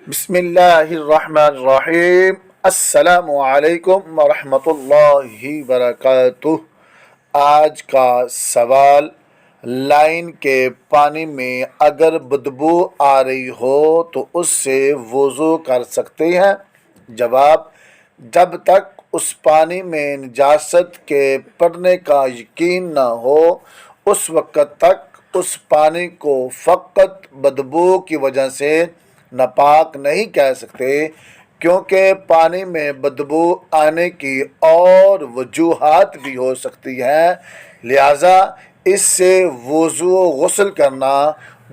بسم اللہ الرحمن الرحیم۔ السلام علیکم ورحمۃ اللہ وبرکاتہ۔ آج کا سوال، لائن کے پانی میں اگر بدبو آ رہی ہو تو اس سے وضو کر سکتے ہیں؟ جواب: جب تک اس پانی میں نجاست کے پڑنے کا یقین نہ ہو اس وقت تک اس پانی کو فقط بدبو کی وجہ سے ناپاک نہیں کہہ سکتے، کیونکہ پانی میں بدبو آنے کی اور وجوہات بھی ہو سکتی ہیں، لہذا اس سے وضو و غسل کرنا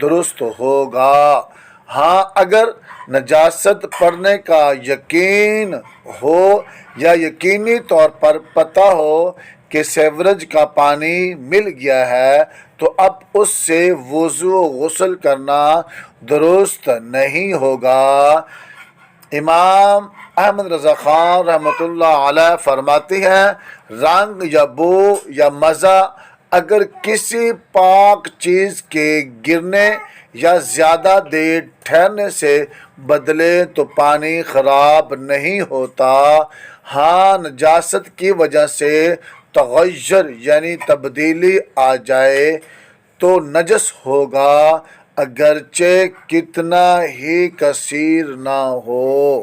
درست ہوگا۔ ہاں، اگر نجاست پڑنے کا یقین ہو یا یقینی طور پر پتہ ہو کہ سیوریج کا پانی مل گیا ہے تو اب اس سے وضو و غسل کرنا درست نہیں ہوگا۔ امام احمد رضا خان رحمۃ اللہ علیہ فرماتے ہیں، رنگ یا بو یا مزہ اگر کسی پاک چیز کے گرنے یا زیادہ دیر ٹھہرنے سے بدلے تو پانی خراب نہیں ہوتا۔ ہاں، نجاست کی وجہ سے تغیر یعنی تبدیلی آ جائے تو نجس ہوگا، اگرچہ کتنا ہی کثیر نہ ہو۔